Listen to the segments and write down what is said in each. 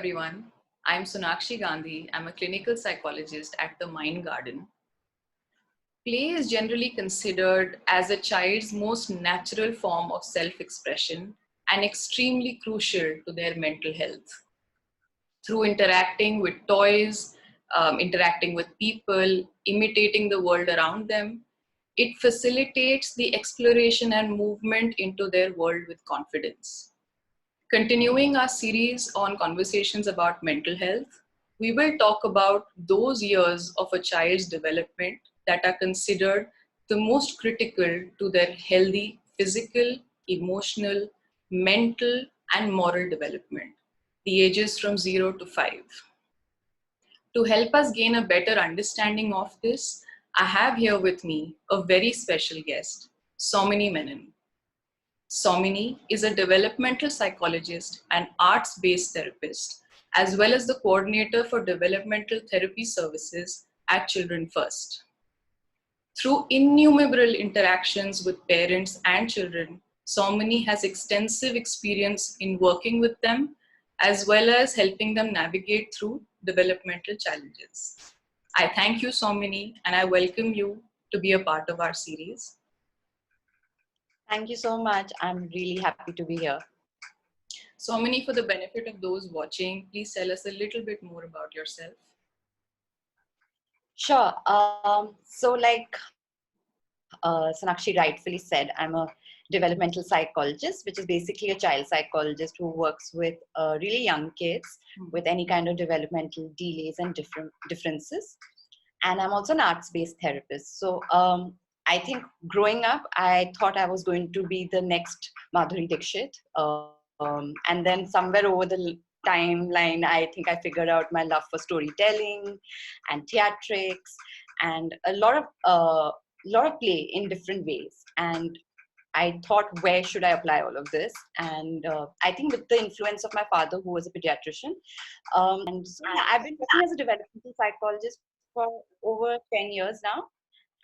everyone. I'm Sonakshi Gandhi. I'm a clinical psychologist at the Mind Garden. Play is generally considered as a child's most natural form of self-expression and extremely crucial to their mental health. Through interacting with toys, interacting with people, imitating the world around them, it facilitates the exploration and movement into their world with confidence. Continuing our series on conversations about mental health, we will talk about those years of a child's development that are considered the most critical to their healthy physical, emotional, mental, and moral development, the ages from 0 to 5. To help us gain a better understanding of this, I have here with me a very special guest, Soumini Menon. Soumini is a developmental psychologist and arts-based therapist, as well as the coordinator for developmental therapy services at Children First. Through innumerable interactions with parents and children, Soumini has extensive experience in working with them, as well as helping them navigate through developmental challenges. I thank you, Soumini, and I welcome you to be a part of our series. Thank you so much. I'm really happy to be here. Soumini, for the benefit of those watching, please tell us a little bit more about yourself. Sure. So like Sonakshi rightfully said, I'm a developmental psychologist, which is basically a child psychologist who works with really young kids with any kind of developmental delays and differences. And I'm also an arts-based therapist. So I think growing up, I thought I was going to be the next Madhuri Dixit. And then somewhere over the timeline, I think I figured out my love for storytelling and theatrics and a lot of play in different ways. And I thought, where should I apply all of this? And I think with the influence of my father, who was a pediatrician, and so yeah, I've been working as a developmental psychologist for over 10 years now.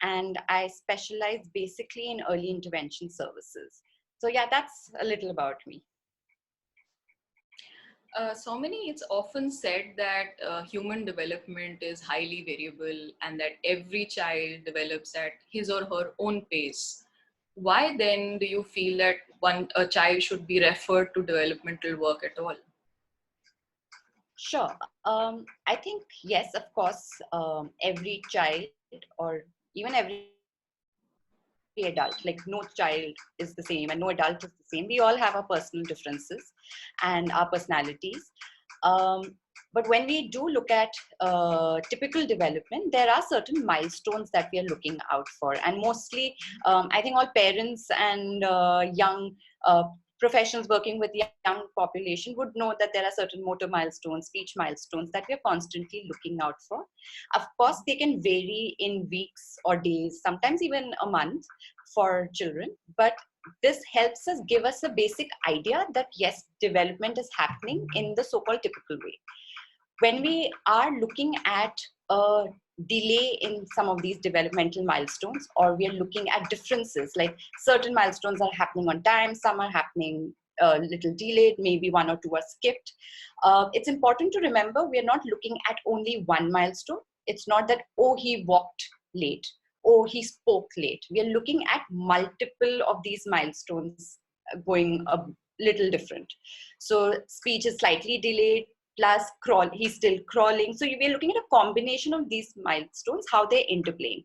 And I specialize basically in early intervention services. So yeah, that's a little about me. Soumini, it's often said that human development is highly variable and that every child develops at his or her own pace. Why then do you feel that a child should be referred to developmental work at all? Sure. I think, yes, of course, every child or even every adult, like no child is the same and no adult is the same. We all have our personal differences and our personalities. But when we do look at typical development, there are certain milestones that we are looking out for. And mostly, I think all parents and young professionals working with young population would know that there are certain motor milestones, speech milestones that we are constantly looking out for. Of course, they can vary in weeks or days, sometimes even a month for children, but this helps us give us a basic idea that yes, development is happening in the so-called typical way. When we are looking at a delay in some of these developmental milestones, or we are looking at differences, like certain milestones are happening on time, some are happening a little delayed, maybe one or two are skipped. It's important to remember we are not looking at only one milestone. It's not that, oh, he walked late, oh, he spoke late. We are looking at multiple of these milestones going a little different. So speech is slightly delayed, plus he's still crawling. So we're looking at a combination of these milestones, how they're interplaying.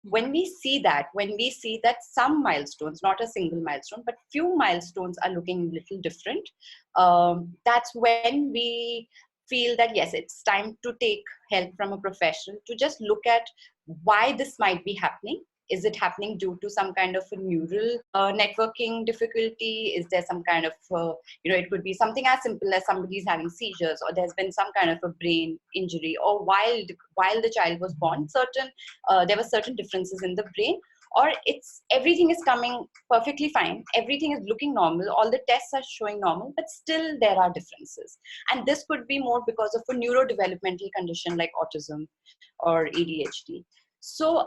When we see that some milestones, not a single milestone, but few milestones are looking a little different, that's when we feel that yes, it's time to take help from a professional to just look at why this might be happening. Is it happening due to some kind of a neural networking difficulty? Is there some kind of, it could be something as simple as somebody's having seizures, or there's been some kind of a brain injury, or while the child was born, there were certain differences in the brain, or everything is coming perfectly fine, everything is looking normal, all the tests are showing normal, but still there are differences. And this could be more because of a neurodevelopmental condition like autism or ADHD. So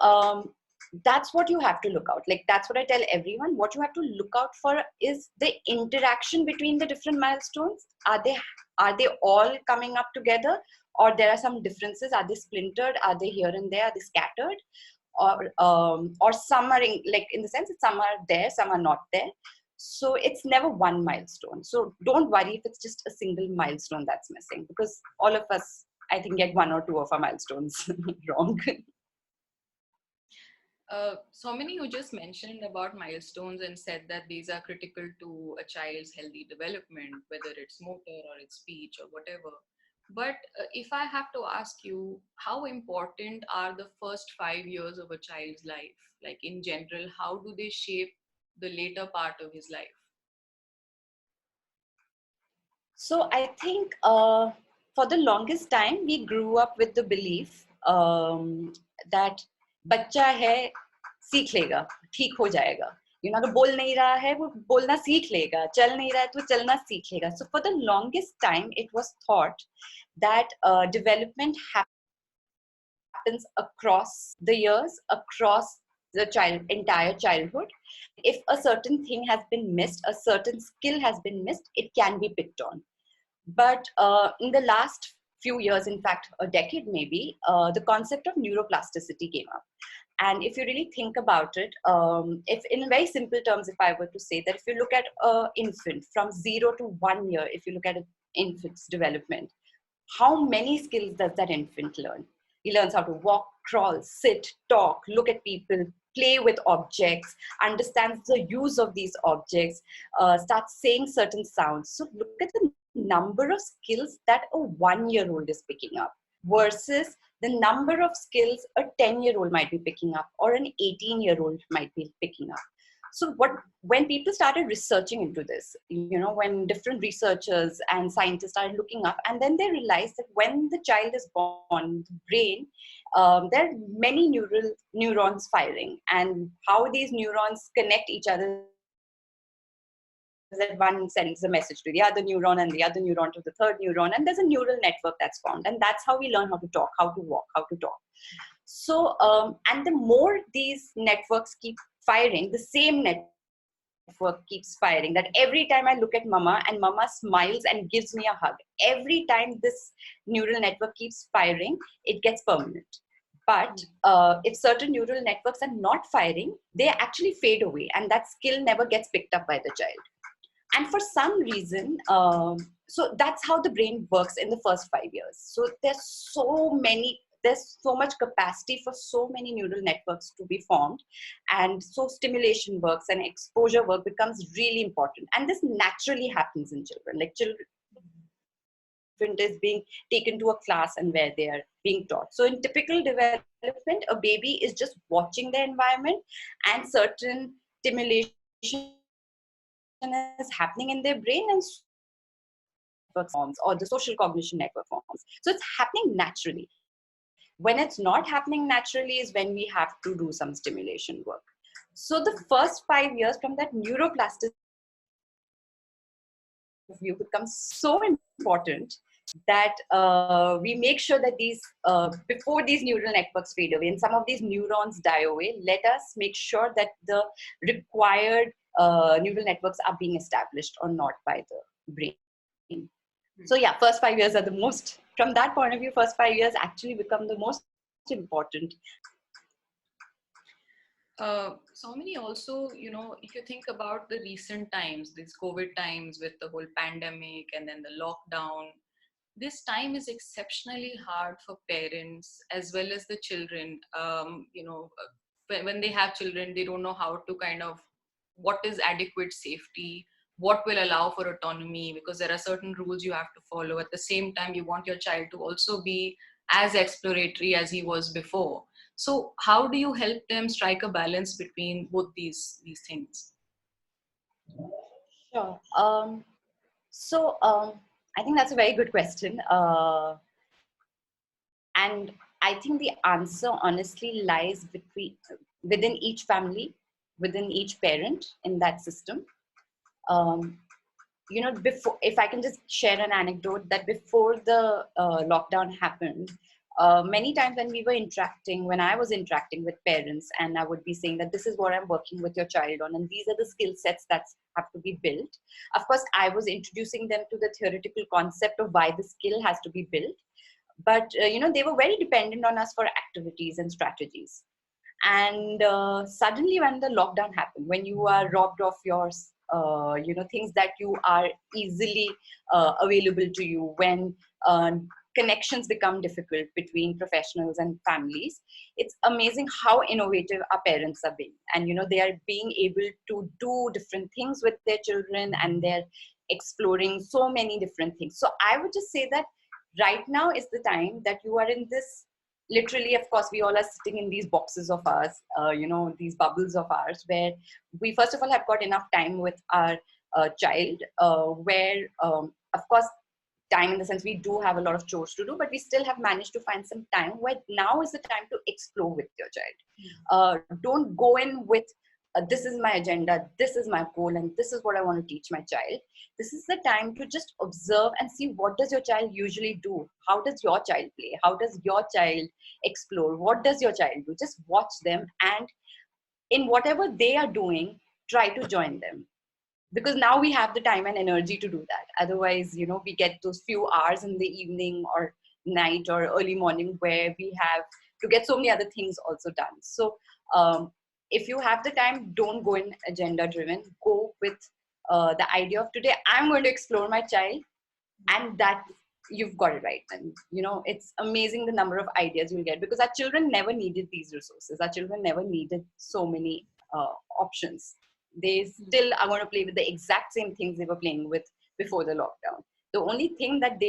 that's what you have to look out. Like, that's what I tell everyone. What you have to look out for is the interaction between the different milestones. Are they all coming up together, or there are some differences? Are they splintered? Are they here and there? Are they scattered? Or some are in the sense that some are there, some are not there. So it's never one milestone. So don't worry if it's just a single milestone that's missing, because all of us, I think, get one or two of our milestones wrong. Soumini, you just mentioned about milestones and said that these are critical to a child's healthy development, whether it's motor or it's speech or whatever. But if I have to ask you, how important are the first 5 years of a child's life? Like in general, how do they shape the later part of his life? So I think for the longest time, we grew up with the belief that बच्चा है सीख लेगा, ठीक हो जाएगा. You know, अगर बोल नहीं रहा है वो बोलना सीख लेगा, चल नहीं रहा है तो चलना सीख लेगा. So for the longest time, it was thought that development happens across the years, across the entire childhood. If a certain thing has been missed, a certain skill has been missed, it can be picked on. But in the last few years, in fact, a decade maybe, the concept of neuroplasticity came up. And if you really think about it, if in very simple terms, if I were to say that if you look at an infant from 0 to 1 year, if you look at an infant's development, how many skills does that infant learn? He learns how to walk, crawl, sit, talk, look at people, play with objects, understands the use of these objects, starts saying certain sounds. So look at the number of skills that a 1-year-old is picking up versus the number of skills a 10-year-old might be picking up or an 18-year-old might be picking up. So when people started researching into this, you know, when different researchers and scientists started looking up, and then they realized that when the child is born, the brain, there are many neurons firing, and how these neurons connect each other, that one sends a message to the other neuron and the other neuron to the third neuron, and there's a neural network that's formed, and that's how we learn how to talk, how to walk, how to talk. So and the more these networks keep firing, the same network keeps firing, that every time I look at mama and mama smiles and gives me a hug, every time this neural network keeps firing, it gets permanent. But if certain neural networks are not firing, they actually fade away, and that skill never gets picked up by the child. And for some reason, so that's how the brain works in the first 5 years. So there's so much capacity for so many neural networks to be formed. And so stimulation works and exposure work becomes really important. And this naturally happens in children. Like children is being taken to a class and where they are being taught. So in typical development, a baby is just watching the environment, and certain stimulation is happening in their brain, and forms, or the social cognition network forms. So it's happening naturally. When it's not happening naturally is when we have to do some stimulation work. So the first 5 years, from that neuroplasticity view, becomes so important that we make sure that these before these neural networks fade away and some of these neurons die away, let us make sure that the required neural networks are being established or not by the brain. So yeah, first 5 years are the most, from that point of view, first 5 years actually become the most important. So many also, you know, if you think about the recent times, these COVID times with the whole pandemic and then the lockdown, this time is exceptionally hard for parents as well as the children. You know, when they have children, they don't know how to kind of, what is adequate safety, what will allow for autonomy, because there are certain rules you have to follow. At the same time, you want your child to also be as exploratory as he was before. So how do you help them strike a balance between both these things? Sure. So I think that's a very good question. And I think the answer honestly lies within each family, within each parent in that system. You know, before, if I can just share an anecdote, that before the lockdown happened, Many times when I was interacting with parents, and I would be saying that this is what I'm working with your child on, and these are the skill sets that have to be built. Of course, I was introducing them to the theoretical concept of why the skill has to be built. But, they were very dependent on us for activities and strategies. And suddenly when the lockdown happened, when you are robbed of your things that you are easily available to you, when connections become difficult between professionals and families, it's amazing how innovative our parents are being. And they are being able to do different things with their children, and they're exploring so many different things. So I would just say that right now is the time that you are in this, literally, of course, we all are sitting in these boxes of ours, these bubbles of ours, where we first of all have got enough time with our child, where of course, time in the sense we do have a lot of chores to do, but we still have managed to find some time where now is the time to explore with your child. Don't go in with this is my agenda, this is my goal, and this is what I want to teach my child. This is the time to just observe and see, what does your child usually do? How does your child play? How does your child explore? What does your child do? Just watch them, and in whatever they are doing, try to join them, because now we have the time and energy to do that. Otherwise, we get those few hours in the evening or night or early morning where we have to get so many other things also done. So if you have the time, don't go in agenda driven. Go with the idea of, today I'm going to explore my child, and that you've got it right. And it's amazing the number of ideas you'll get, because our children never needed these resources. Our children never needed so many options. They still are going to play with the exact same things they were playing with before the lockdown. The only thing that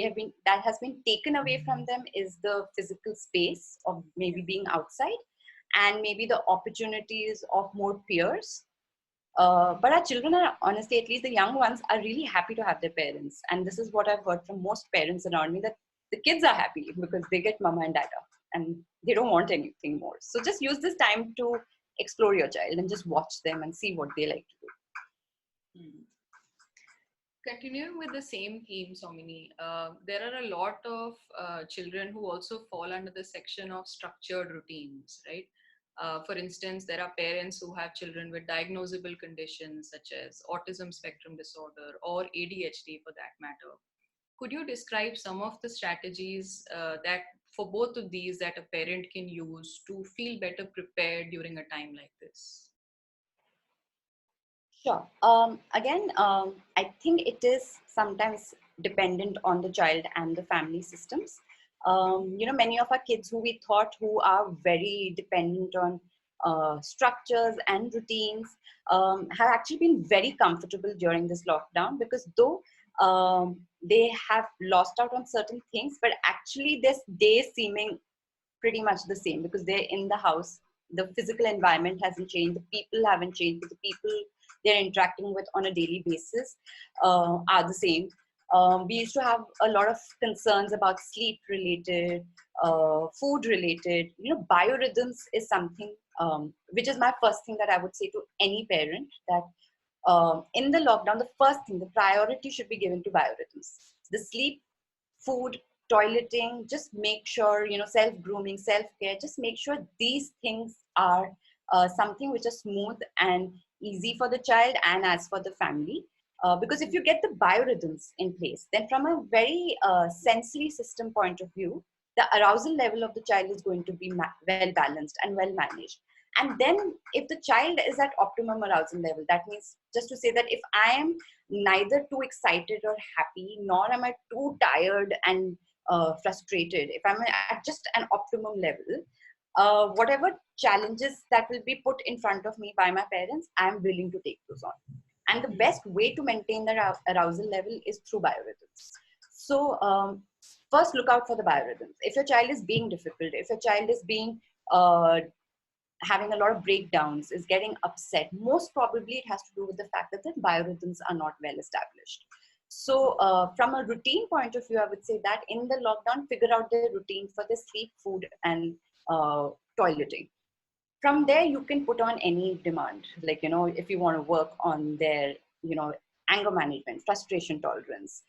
has been taken away from them is the physical space of maybe being outside, and maybe the opportunities of more peers. But our children are, honestly, at least the young ones, are really happy to have their parents. And this is what I've heard from most parents around me, that the kids are happy because they get mama and dada, and they don't want anything more. So just use this time to explore your child and just watch them and see what they like to do. Continuing with the same theme, Soumini, there are a lot of children who also fall under the section of structured routines, right? For instance, there are parents who have children with diagnosable conditions such as autism spectrum disorder or ADHD for that matter. Could you describe some of the strategies that for both of these that a parent can use to feel better prepared during a time like this? Sure. Again, I think it is sometimes dependent on the child and the family systems. Many of our kids who are very dependent on structures and routines have actually been very comfortable during this lockdown, because though they have lost out on certain things, but actually their day seeming pretty much the same, because they're in the house. The physical environment hasn't changed. The people haven't changed. But the people they're interacting with on a daily basis are the same. We used to have a lot of concerns about sleep related, food related. Biorhythms is something which is my first thing that I would say to any parent, that in the lockdown, the first thing, the priority should be given to biorhythms. The sleep, food, toileting, just make sure, self-grooming, self-care, just make sure these things are something which are smooth and easy for the child and as for the family. Because if you get the biorhythms in place, then from a very sensory system point of view, the arousal level of the child is going to be well balanced and well managed. And then if the child is at optimum arousal level, that means, just to say that if I am neither too excited or happy, nor am I too tired and frustrated, if I'm at just an optimum level, whatever challenges that will be put in front of me by my parents, I'm willing to take those on. And the best way to maintain the arousal level is through biorhythms. So first, look out for the biorhythms. If your child is being difficult, if your child is being having a lot of breakdowns, is getting upset, most probably it has to do with the fact that the biorhythms are not well established. So from a routine point of view, I would say that in the lockdown, figure out the routine for the sleep, food, and toileting. From there, you can put on any demand. Like, if you want to work on their, anger management, frustration tolerance,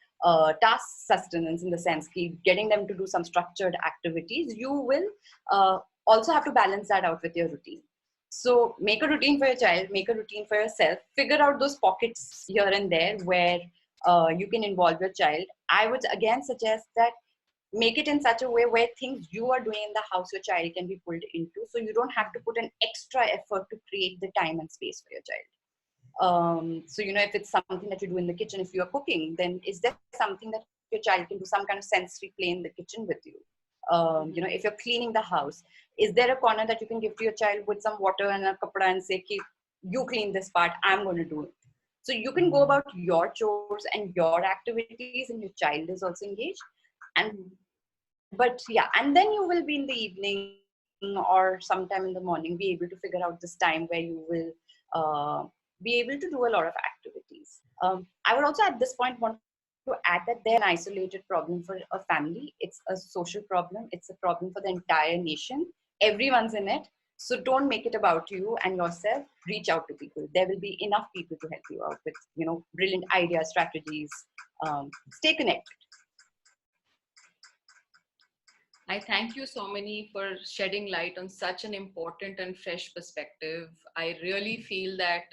task sustenance, in the sense keep getting them to do some structured activities, you will also have to balance that out with your routine. So make a routine for your child, make a routine for yourself, figure out those pockets here and there where you can involve your child. I would again suggest that make it in such a way where things you are doing in the house, your child can be pulled into, so you don't have to put an extra effort to create the time and space for your child. So, if it's something that you do in the kitchen, if you're cooking, then is there something that your child can do some kind of sensory play in the kitchen with you? If you're cleaning the house, is there a corner that you can give to your child with some water and a kapda and say, you clean this part, I'm going to do it. So you can go about your chores and your activities, and your child is also engaged. But yeah, and then you will be in the evening or sometime in the morning be able to figure out this time where you will be able to do a lot of activities. I would also at this point want to add that they're an isolated problem for a family. It's a social problem. It's a problem for the entire nation. Everyone's in it. So don't make it about you and yourself. Reach out to people. There will be enough people to help you out with, brilliant ideas, strategies. Stay connected. I thank you, Soumini, for shedding light on such an important and fresh perspective. I really feel that,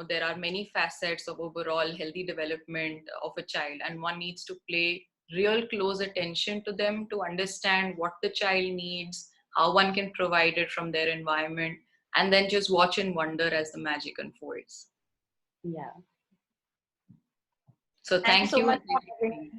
there are many facets of overall healthy development of a child, and one needs to pay real close attention to them to understand what the child needs, how one can provide it from their environment, and then just watch and wonder as the magic unfolds. Yeah. So thank so you. much for having me.